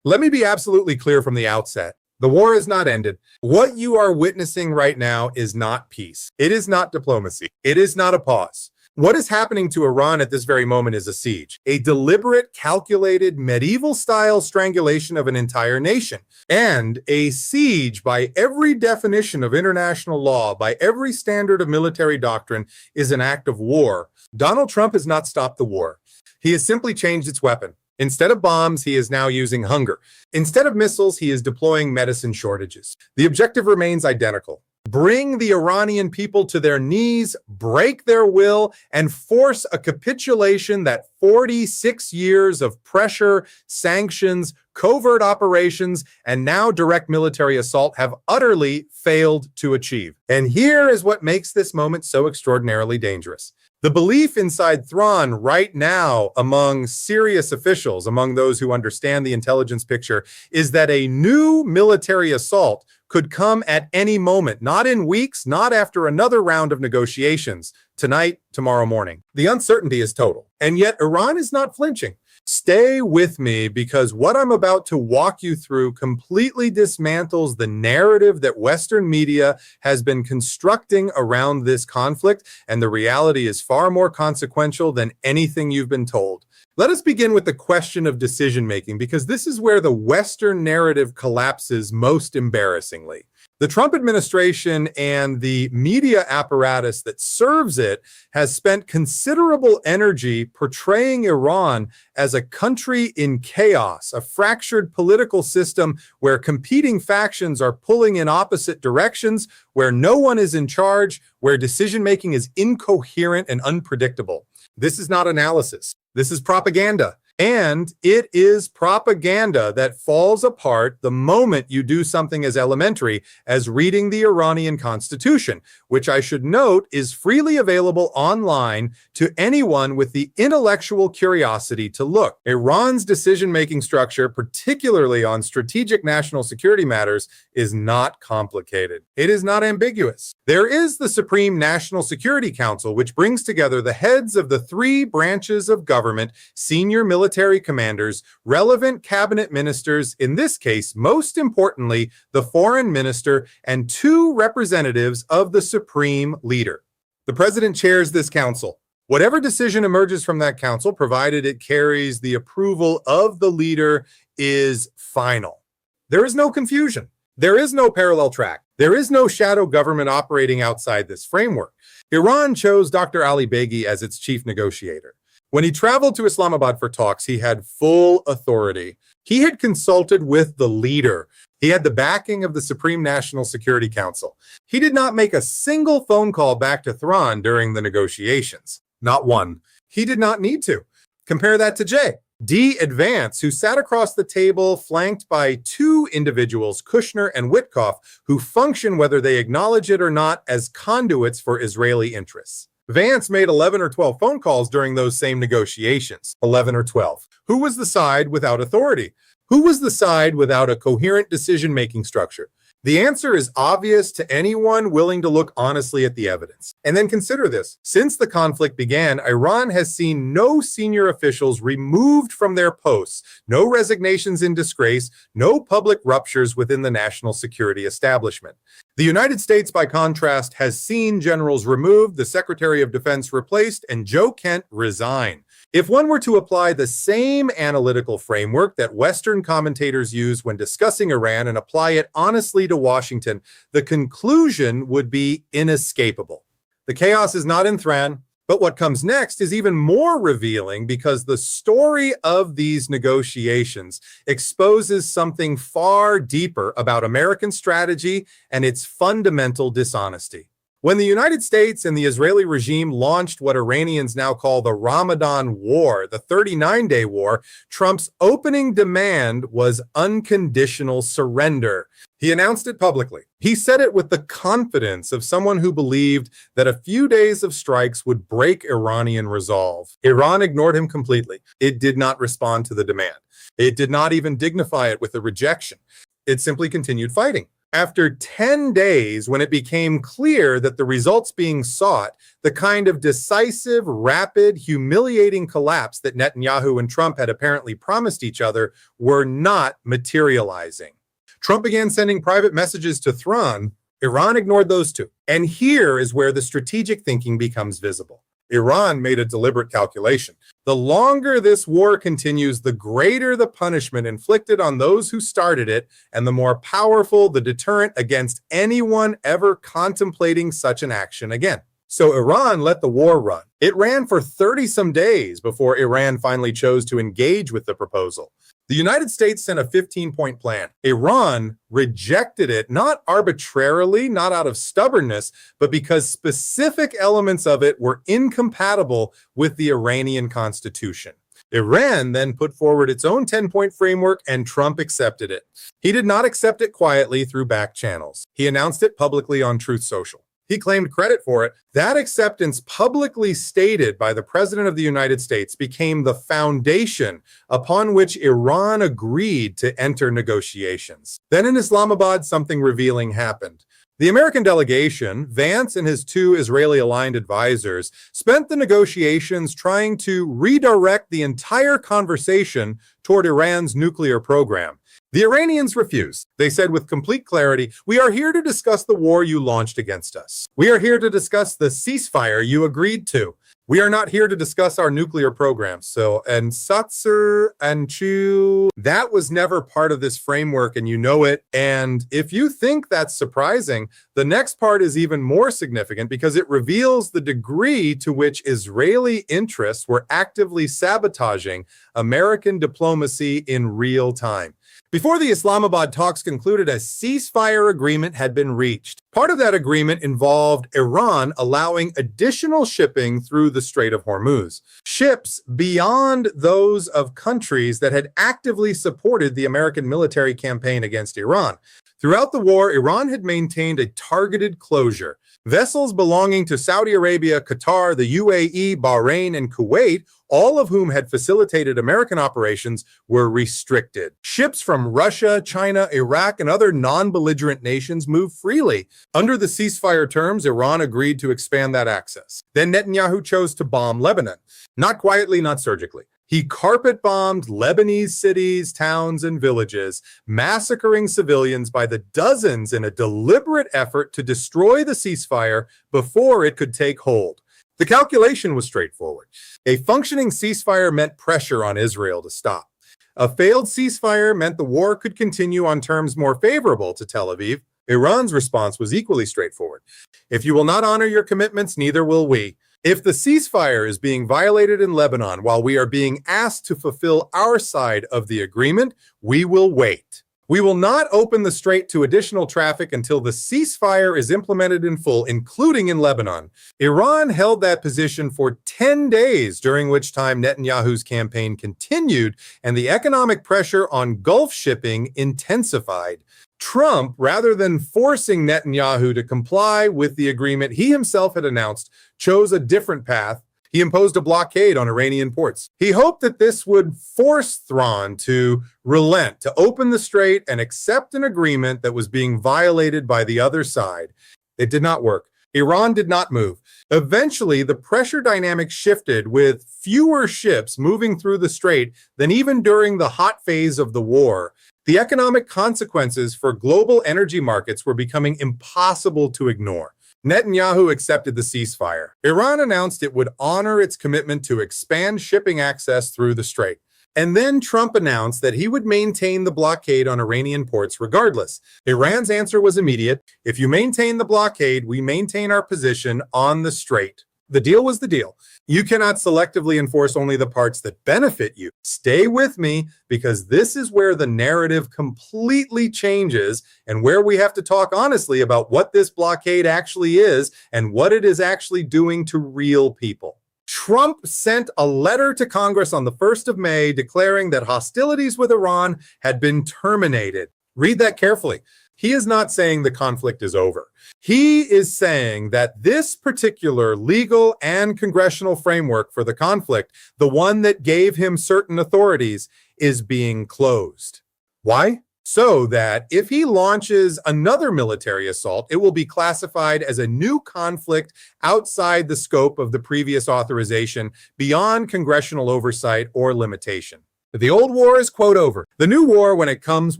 Let me be absolutely clear from the outset. The war is not ended. What you are witnessing right now is not peace. It is not diplomacy. It is not a pause. What is happening to Iran at this very moment is a siege, a deliberate, calculated, medieval-style strangulation of an entire nation, and a siege by every definition of international law, by every standard of military doctrine, is an act of war. Donald Trump has not stopped the war. He has simply changed its weapon. Instead of bombs, he is now using hunger. Instead of missiles, he is deploying medicine shortages. The objective remains identical. Bring the Iranian people to their knees, break their will, and force a capitulation that 46 years of pressure, sanctions, covert operations, and now direct military assault have utterly failed to achieve. And here is what makes this moment so extraordinarily dangerous. The belief inside Thrawn right now among serious officials, among those who understand the intelligence picture, is that a new military assault could come at any moment, not in weeks, not after another round of negotiations, tonight, tomorrow morning. The uncertainty is total, and yet Iran is not flinching. Stay with me because what I'm about to walk you through completely dismantles the narrative that Western media has been constructing around this conflict, and the reality is far more consequential than anything you've been told. Let us begin with the question of decision-making, because this is where the Western narrative collapses most embarrassingly. The Trump administration and the media apparatus that serves it has spent considerable energy portraying Iran as a country in chaos, a fractured political system where competing factions are pulling in opposite directions, where no one is in charge, where decision-making is incoherent and unpredictable. This is not analysis. This is propaganda. And it is propaganda that falls apart the moment you do something as elementary as reading the Iranian constitution, which I should note is freely available online to anyone with the intellectual curiosity to look. Iran's decision-making structure, particularly on strategic national security matters, is not complicated. It is not ambiguous. There is the Supreme National Security Council, which brings together the heads of the three branches of government, senior military commanders, relevant cabinet ministers, in this case, most importantly, the foreign minister, and two representatives of the supreme leader. The president chairs this council. Whatever decision emerges from that council, provided it carries the approval of the leader, is final. There is no confusion. There is no parallel track. There is no shadow government operating outside this framework. Iran chose Dr. Ali Bagheri as its chief negotiator. When he traveled to Islamabad for talks, he had full authority. He had consulted with the leader. He had the backing of the Supreme National Security Council. He did not make a single phone call back to Thrawn during the negotiations. Not one. He did not need to. Compare that to D. Advance, who sat across the table flanked by two individuals, Kushner and Witkoff, who function, whether they acknowledge it or not, as conduits for Israeli interests. Vance made 11 or 12 phone calls during those same negotiations. 11 or 12. Who was the side without authority? Who was the side without a coherent decision-making structure? The answer is obvious to anyone willing to look honestly at the evidence. And then consider this. Since the conflict began, Iran has seen no senior officials removed from their posts, no resignations in disgrace, no public ruptures within the national security establishment. The United States, by contrast, has seen generals removed, the Secretary of Defense replaced, and Joe Kent resign. If one were to apply the same analytical framework that Western commentators use when discussing Iran and apply it honestly to Washington, the conclusion would be inescapable. The chaos is not in Thrawn, but what comes next is even more revealing because the story of these negotiations exposes something far deeper about American strategy and its fundamental dishonesty. When the United States and the Israeli regime launched what Iranians now call the Ramadan War, the 39-day war, Trump's opening demand was unconditional surrender. He announced it publicly. He said it with the confidence of someone who believed that a few days of strikes would break Iranian resolve. Iran ignored him completely. It did not respond to the demand. It did not even dignify it with a rejection. It simply continued fighting. After 10 days, when it became clear that the results being sought, the kind of decisive, rapid, humiliating collapse that Netanyahu and Trump had apparently promised each other, were not materializing. Trump began sending private messages to Thrawn. Iran ignored those two. And here is where the strategic thinking becomes visible. Iran made a deliberate calculation. The longer this war continues, the greater the punishment inflicted on those who started it, and the more powerful the deterrent against anyone ever contemplating such an action again. So Iran let the war run. It ran for 30-some days before Iran finally chose to engage with the proposal. The United States sent a 15-point plan. Iran rejected it, not arbitrarily, not out of stubbornness, but because specific elements of it were incompatible with the Iranian constitution. Iran then put forward its own 10-point framework, and Trump accepted it. He did not accept it quietly through back channels. He announced it publicly on Truth Social. He claimed credit for it. That acceptance, publicly stated by the President of the United States, became the foundation upon which Iran agreed to enter negotiations. Then in Islamabad, something revealing happened. The American delegation, Vance and his two Israeli-aligned advisors, spent the negotiations trying to redirect the entire conversation toward Iran's nuclear program. The Iranians refused. They said with complete clarity, "We are here to discuss the war you launched against us. We are here to discuss the ceasefire you agreed to. We are not here to discuss our nuclear program." So, and Satser and Chu, that was never part of this framework, and you know it. And if you think that's surprising, the next part is even more significant because it reveals the degree to which Israeli interests were actively sabotaging American diplomacy in real time. Before the Islamabad talks concluded, a ceasefire agreement had been reached. Part of that agreement involved Iran allowing additional shipping through the Strait of Hormuz. Ships beyond those of countries that had actively supported the American military campaign against Iran. Throughout the war, Iran had maintained a targeted closure. Vessels belonging to Saudi Arabia, Qatar, the UAE, Bahrain, and Kuwait, all of whom had facilitated American operations, were restricted. Ships from Russia, China, Iraq, and other non-belligerent nations moved freely. Under the ceasefire terms, Iran agreed to expand that access. Then Netanyahu chose to bomb Lebanon. Not quietly, not surgically. He carpet-bombed Lebanese cities, towns, and villages, massacring civilians by the dozens in a deliberate effort to destroy the ceasefire before it could take hold. The calculation was straightforward. A functioning ceasefire meant pressure on Israel to stop. A failed ceasefire meant the war could continue on terms more favorable to Tel Aviv. Iran's response was equally straightforward. If you will not honor your commitments, neither will we. If the ceasefire is being violated in Lebanon while we are being asked to fulfill our side of the agreement, we will wait. We will not open the strait to additional traffic until the ceasefire is implemented in full, including in Lebanon. Iran held that position for 10 days, during which time Netanyahu's campaign continued and the economic pressure on Gulf shipping intensified. Trump, rather than forcing Netanyahu to comply with the agreement he himself had announced, chose a different path. He imposed a blockade on Iranian ports. He hoped that this would force Thrawn to relent, to open the strait and accept an agreement that was being violated by the other side. It did not work. Iran did not move. Eventually, the pressure dynamic shifted, with fewer ships moving through the strait than even during the hot phase of the war. The economic consequences for global energy markets were becoming impossible to ignore. Netanyahu accepted the ceasefire. Iran announced it would honor its commitment to expand shipping access through the strait. And then Trump announced that he would maintain the blockade on Iranian ports regardless. Iran's answer was immediate. If you maintain the blockade, we maintain our position on the strait. The deal was the deal. You cannot selectively enforce only the parts that benefit you. Stay with me, because this is where the narrative completely changes and where we have to talk honestly about what this blockade actually is and what it is actually doing to real people. Trump sent a letter to Congress on the 1st of May declaring that hostilities with Iran had been terminated. Read that carefully. He is not saying the conflict is over. He is saying that this particular legal and congressional framework for the conflict, the one that gave him certain authorities, is being closed. Why? so that if he launches another military assault, it will be classified as a new conflict outside the scope of the previous authorization, beyond congressional oversight or limitation. The old war is, quote, over. The new war, when it comes,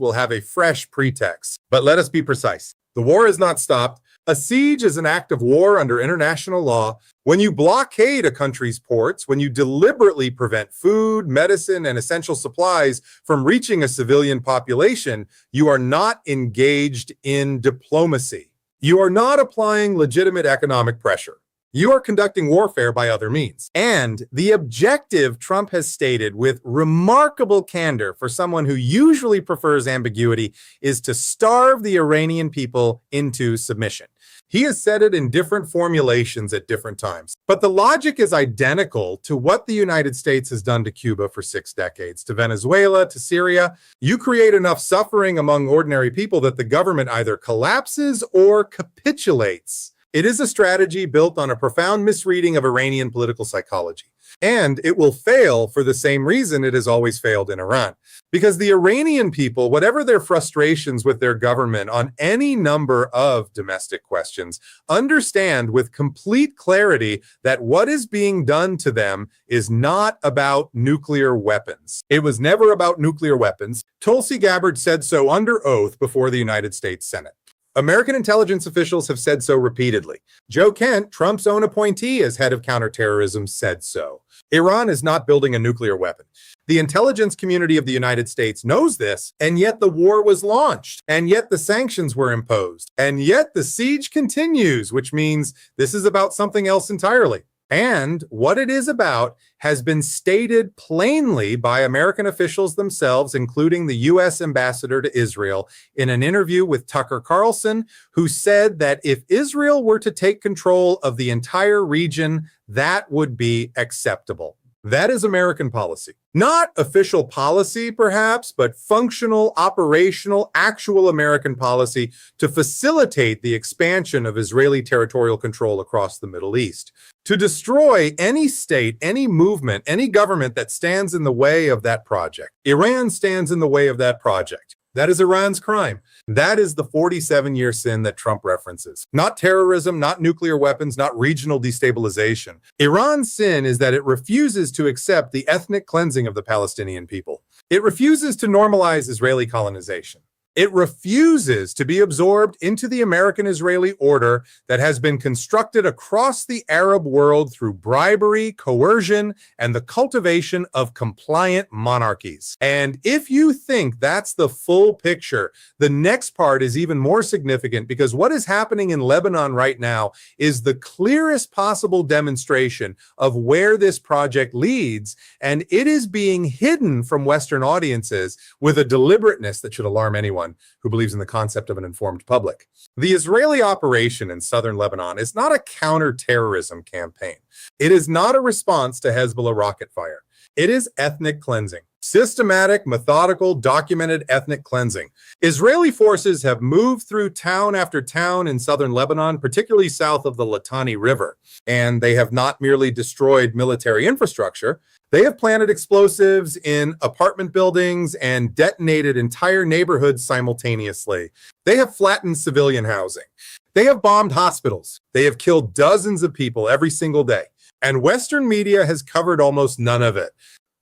will have a fresh pretext. But let us be precise. The war is not stopped. A siege is an act of war under international law. When you blockade a country's ports, when you deliberately prevent food, medicine, and essential supplies from reaching a civilian population, you are not engaged in diplomacy. You are not applying legitimate economic pressure. You are conducting warfare by other means. And the objective Trump has stated with remarkable candor for someone who usually prefers ambiguity is to starve the Iranian people into submission. He has said it in different formulations at different times. But the logic is identical to what the United States has done to Cuba for 6 decades, to Venezuela, to Syria. You create enough suffering among ordinary people that the government either collapses or capitulates. It is a strategy built on a profound misreading of Iranian political psychology. And it will fail for the same reason it has always failed in Iran. Because the Iranian people, whatever their frustrations with their government on any number of domestic questions, understand with complete clarity that what is being done to them is not about nuclear weapons. It was never about nuclear weapons. Tulsi Gabbard said so under oath before the United States Senate. American intelligence officials have said so repeatedly. Joe Kent, Trump's own appointee as head of counterterrorism, said so. Iran is not building a nuclear weapon. The intelligence community of the United States knows this, and yet the war was launched, and yet the sanctions were imposed, and yet the siege continues, which means this is about something else entirely. And what it is about has been stated plainly by American officials themselves, including the U.S. ambassador to Israel, in an interview with Tucker Carlson, who said that if Israel were to take control of the entire region, that would be acceptable. That is American policy. Not official policy, perhaps, but functional, operational, actual American policy to facilitate the expansion of Israeli territorial control across the Middle East. To destroy any state, any movement, any government that stands in the way of that project. Iran stands in the way of that project. That is Iran's crime. That is the 47-year sin that Trump references. Not terrorism, not nuclear weapons, not regional destabilization. Iran's sin is that it refuses to accept the ethnic cleansing of the Palestinian people. It refuses to normalize Israeli colonization. It refuses to be absorbed into the American-Israeli order that has been constructed across the Arab world through bribery, coercion, and the cultivation of compliant monarchies. And if you think that's the full picture, the next part is even more significant, because what is happening in Lebanon right now is the clearest possible demonstration of where this project leads, and it is being hidden from Western audiences with a deliberateness that should alarm anyone who believes in the concept of an informed public. The Israeli operation in southern Lebanon is not a counter-terrorism campaign. It is not a response to Hezbollah rocket fire. It is ethnic cleansing. Systematic, methodical, documented ethnic cleansing. Israeli forces have moved through town after town in southern Lebanon, particularly south of the Litani River. And they have not merely destroyed military infrastructure, they have planted explosives in apartment buildings and detonated entire neighborhoods simultaneously. They have flattened civilian housing. They have bombed hospitals. They have killed dozens of people every single day. And Western media has covered almost none of it.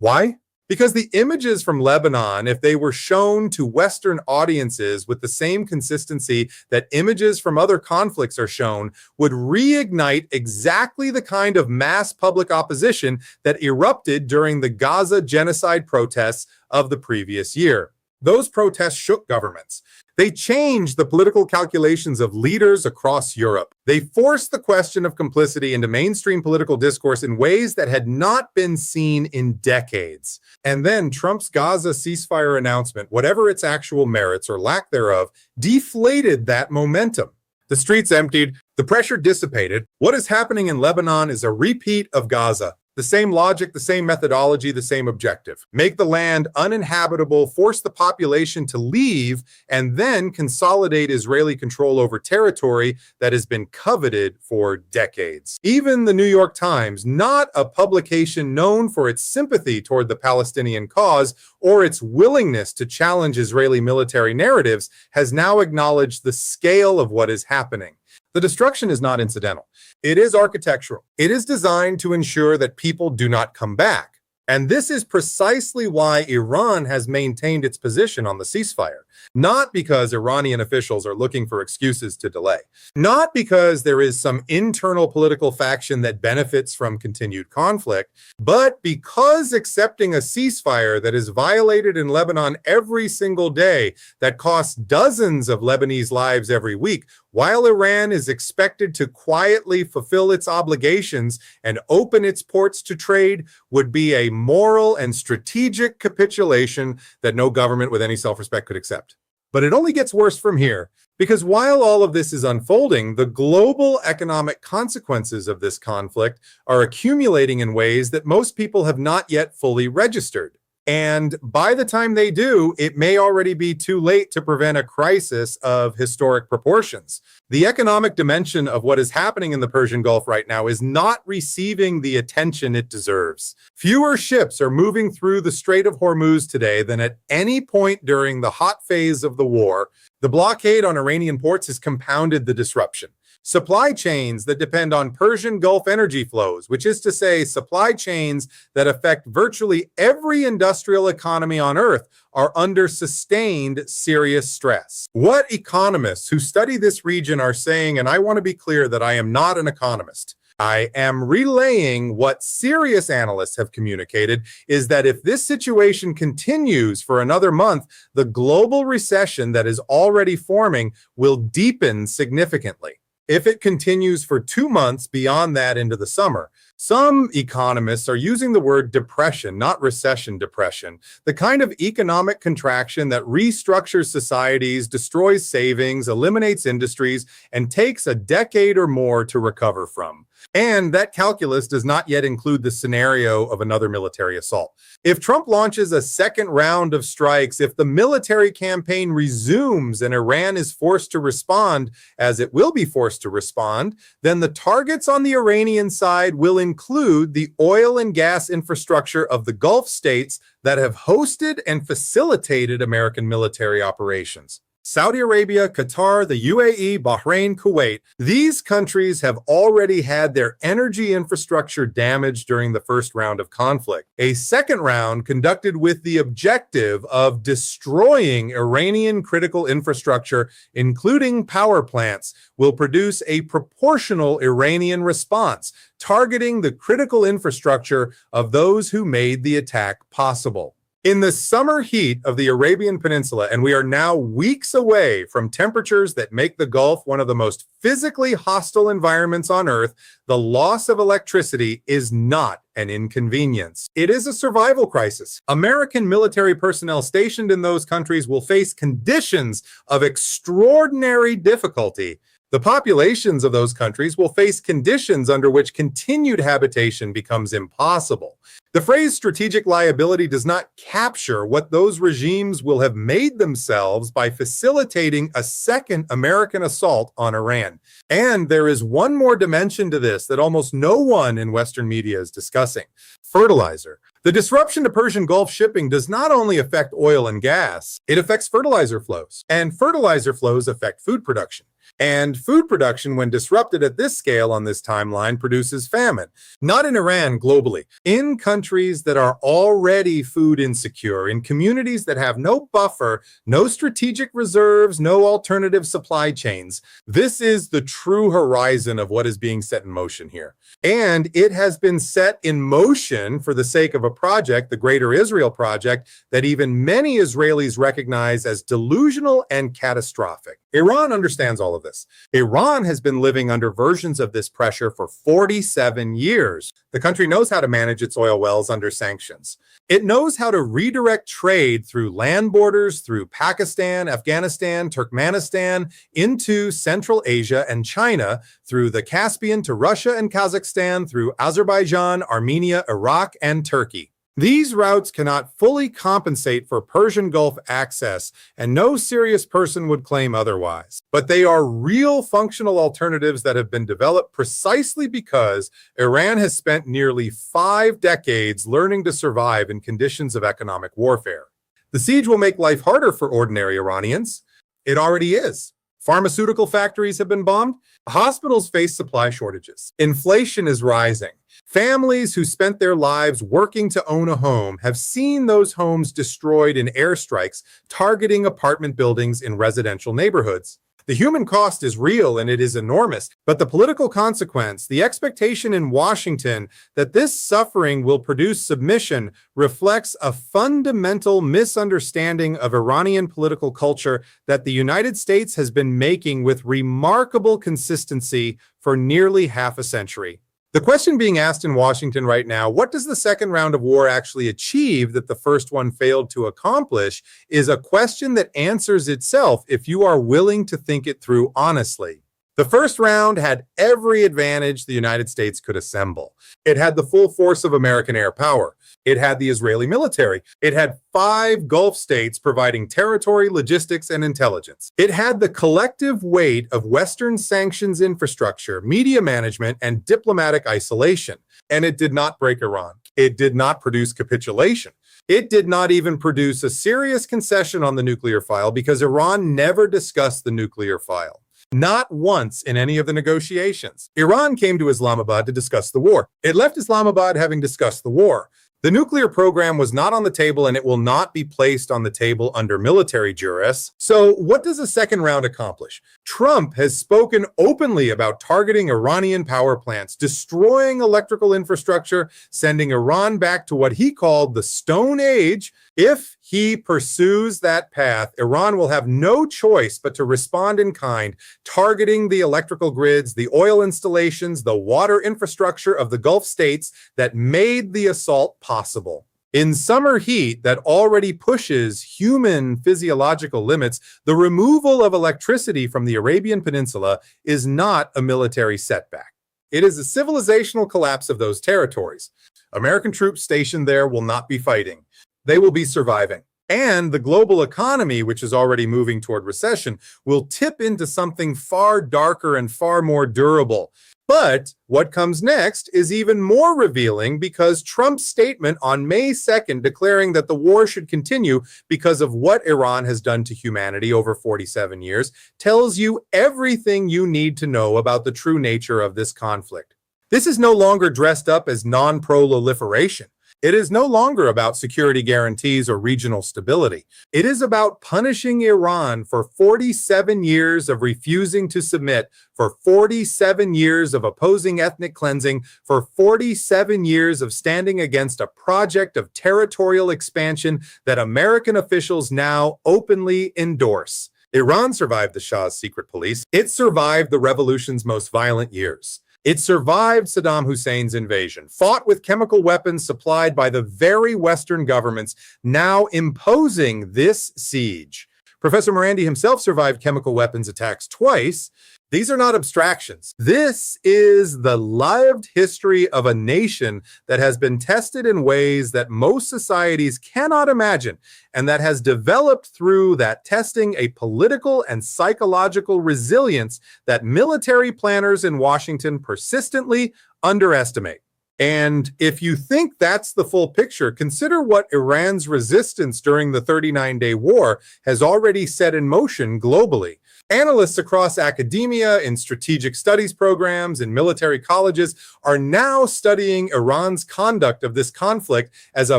Why? Because the images from Lebanon, if they were shown to Western audiences with the same consistency that images from other conflicts are shown, would reignite exactly the kind of mass public opposition that erupted during the Gaza genocide protests of the previous year. Those protests shook governments. They changed the political calculations of leaders across Europe. They forced the question of complicity into mainstream political discourse in ways that had not been seen in decades. And then Trump's Gaza ceasefire announcement, whatever its actual merits or lack thereof, deflated that momentum. The streets emptied, the pressure dissipated. What is happening in Lebanon is a repeat of Gaza. The same logic, the same methodology, the same objective. Make the land uninhabitable, force the population to leave, and then consolidate Israeli control over territory that has been coveted for decades. Even the New York Times, not a publication known for its sympathy toward the Palestinian cause or its willingness to challenge Israeli military narratives, has now acknowledged the scale of what is happening. The destruction is not incidental. It is architectural. It is designed to ensure that people do not come back. And this is precisely why Iran has maintained its position on the ceasefire. Not because Iranian officials are looking for excuses to delay. Not because there is some internal political faction that benefits from continued conflict, but because accepting a ceasefire that is violated in Lebanon every single day, that costs dozens of Lebanese lives every week, while Iran is expected to quietly fulfill its obligations and open its ports to trade, would be a moral and strategic capitulation that no government with any self-respect could accept. But it only gets worse from here, because while all of this is unfolding, the global economic consequences of this conflict are accumulating in ways that most people have not yet fully registered. And by the time they do, it may already be too late to prevent a crisis of historic proportions. The economic dimension of what is happening in the Persian Gulf right now is not receiving the attention it deserves. Fewer ships are moving through the Strait of Hormuz today than at any point during the hot phase of the war. The blockade on Iranian ports has compounded the disruption. Supply chains that depend on Persian Gulf energy flows, which is to say supply chains that affect virtually every industrial economy on Earth, are under sustained serious stress. What economists who study this region are saying, and I want to be clear that I am not an economist, I am relaying what serious analysts have communicated, is that if this situation continues for another month, the global recession that is already forming will deepen significantly. If it continues for 2 months beyond that into the summer, some economists are using the word depression, not recession, depression, the kind of economic contraction that restructures societies, destroys savings, eliminates industries, and takes a decade or more to recover from. And that calculus does not yet include the scenario of another military assault. If Trump launches a second round of strikes, if the military campaign resumes and Iran is forced to respond, as it will be forced to respond, then the targets on the Iranian side will include the oil and gas infrastructure of the Gulf states that have hosted and facilitated American military operations. Saudi Arabia, Qatar, the UAE, Bahrain, Kuwait, these countries have already had their energy infrastructure damaged during the first round of conflict. A second round conducted with the objective of destroying Iranian critical infrastructure, including power plants, will produce a proportional Iranian response, targeting the critical infrastructure of those who made the attack possible. In the summer heat of the Arabian Peninsula, and we are now weeks away from temperatures that make the Gulf one of the most physically hostile environments on Earth, the loss of electricity is not an inconvenience. It is a survival crisis. American military personnel stationed in those countries will face conditions of extraordinary difficulty. The populations of those countries will face conditions under which continued habitation becomes impossible. The phrase strategic liability does not capture what those regimes will have made themselves by facilitating a second American assault on Iran. And there is one more dimension to this that almost no one in Western media is discussing: fertilizer. The disruption to Persian Gulf shipping does not only affect oil and gas, it affects fertilizer flows. And fertilizer flows affect food production. And food production, when disrupted at this scale on this timeline, produces famine. Not in Iran, globally. In countries that are already food insecure, in communities that have no buffer, no strategic reserves, no alternative supply chains. This is the true horizon of what is being set in motion here. And it has been set in motion for the sake of a project, the Greater Israel Project, that even many Israelis recognize as delusional and catastrophic. Iran understands all all of this. Iran has been living under versions of this pressure for 47 years. The country knows how to manage its oil wells under sanctions. It knows how to redirect trade through land borders, through Pakistan, Afghanistan, Turkmenistan, into Central Asia and China, through the Caspian to Russia and Kazakhstan, through Azerbaijan, Armenia, Iraq, and Turkey. These routes cannot fully compensate for Persian Gulf access, and no serious person would claim otherwise. But they are real functional alternatives that have been developed precisely because Iran has spent nearly 5 decades learning to survive in conditions of economic warfare. The siege will make life harder for ordinary Iranians. It already is. Pharmaceutical factories have been bombed. Hospitals face supply shortages. Inflation is rising. Families who spent their lives working to own a home have seen those homes destroyed in airstrikes targeting apartment buildings in residential neighborhoods. The human cost is real and it is enormous, but the political consequence, the expectation in Washington that this suffering will produce submission, reflects a fundamental misunderstanding of Iranian political culture that the United States has been making with remarkable consistency for nearly half a century. The question being asked in Washington right now, what does the second round of war actually achieve that the first one failed to accomplish, is a question that answers itself if you are willing to think it through honestly. The first round had every advantage the United States could assemble. It had the full force of American air power. It had the Israeli military. It had 5 Gulf states providing territory, logistics, and intelligence. It had the collective weight of Western sanctions infrastructure, media management, and diplomatic isolation. And it did not break Iran. It did not produce capitulation. It did not even produce a serious concession on the nuclear file because Iran never discussed the nuclear file. Not once in any of the negotiations. Iran came to Islamabad to discuss the war. It left Islamabad having discussed the war. The nuclear program was not on the table and it will not be placed on the table under military duress. So what does the second round accomplish? Trump has spoken openly about targeting Iranian power plants, destroying electrical infrastructure, sending Iran back to what he called the Stone Age. If he pursues that path, Iran will have no choice but to respond in kind, targeting the electrical grids, the oil installations, the water infrastructure of the Gulf states that made the assault possible. In summer heat that already pushes human physiological limits, the removal of electricity from the Arabian Peninsula is not a military setback. It is a civilizational collapse of those territories. American troops stationed there will not be fighting. They will be surviving. And the global economy, which is already moving toward recession, will tip into something far darker and far more durable. But what comes next is even more revealing because Trump's statement on May 2nd declaring that the war should continue because of what Iran has done to humanity over 47 years tells you everything you need to know about the true nature of this conflict. This is no longer dressed up as non-proliferation. It is no longer about security guarantees or regional stability. It is about punishing Iran for 47 years of refusing to submit, for 47 years of opposing ethnic cleansing, for 47 years of standing against a project of territorial expansion that American officials now openly endorse. Iran survived the Shah's secret police. It survived the revolution's most violent years. It survived Saddam Hussein's invasion, fought with chemical weapons supplied by the very Western governments now imposing this siege. Professor Morandi himself survived chemical weapons attacks twice. These are not abstractions. This is the lived history of a nation that has been tested in ways that most societies cannot imagine, and that has developed through that testing a political and psychological resilience that military planners in Washington persistently underestimate. And if you think that's the full picture, consider what Iran's resistance during the 39-day war has already set in motion globally. Analysts across academia, in strategic studies programs, in military colleges are now studying Iran's conduct of this conflict as a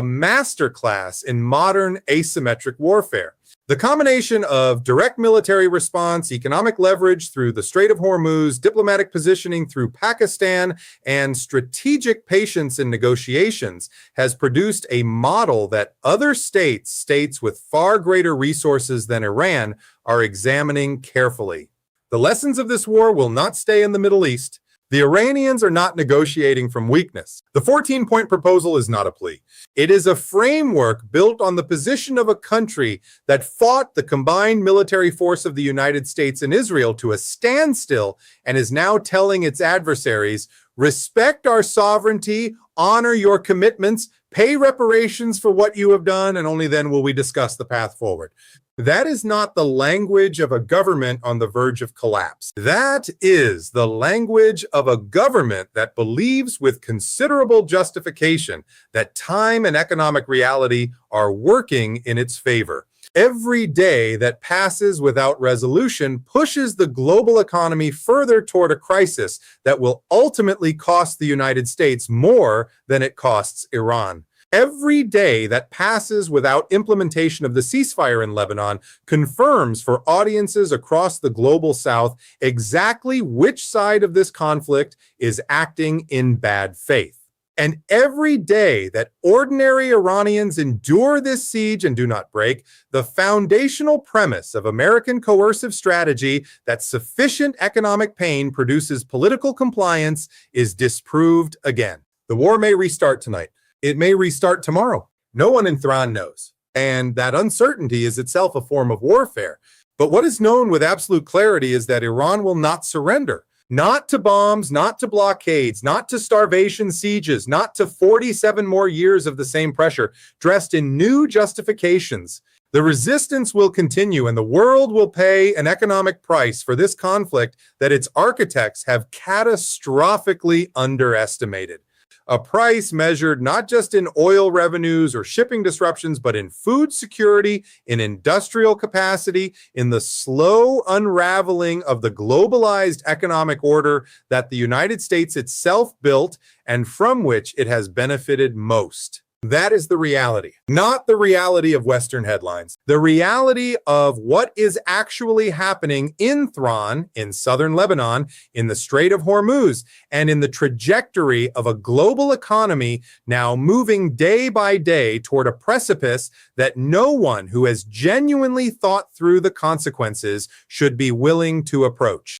masterclass in modern asymmetric warfare. The combination of direct military response, economic leverage through the Strait of Hormuz, diplomatic positioning through Pakistan, and strategic patience in negotiations has produced a model that other states with far greater resources than Iran, are examining carefully. The lessons of this war will not stay in the Middle East. The Iranians are not negotiating from weakness. The 14-point proposal is not a plea. It is a framework built on the position of a country that fought the combined military force of the United States and Israel to a standstill and is now telling its adversaries, respect our sovereignty, honor your commitments, pay reparations for what you have done, and only then will we discuss the path forward. That is not the language of a government on the verge of collapse. That is the language of a government that believes with considerable justification that time and economic reality are working in its favor. Every day that passes without resolution pushes the global economy further toward a crisis that will ultimately cost the United States more than it costs Iran. Every day that passes without implementation of the ceasefire in Lebanon confirms for audiences across the global South exactly which side of this conflict is acting in bad faith. And every day that ordinary Iranians endure this siege and do not break, the foundational premise of American coercive strategy that sufficient economic pain produces political compliance is disproved again. The war may restart tonight. It may restart tomorrow. No one in Thrawn knows. And that uncertainty is itself a form of warfare. But what is known with absolute clarity is that Iran will not surrender. Not to bombs, not to blockades, not to starvation sieges, not to 47 more years of the same pressure, dressed in new justifications. The resistance will continue, and the world will pay an economic price for this conflict that its architects have catastrophically underestimated. A price measured not just in oil revenues or shipping disruptions, but in food security, in industrial capacity, in the slow unraveling of the globalized economic order that the United States itself built and from which it has benefited most. That is the reality, not the reality of Western headlines. The reality of what is actually happening in Thrawn, in southern Lebanon, in the Strait of Hormuz, and in the trajectory of a global economy now moving day by day toward a precipice that no one who has genuinely thought through the consequences should be willing to approach.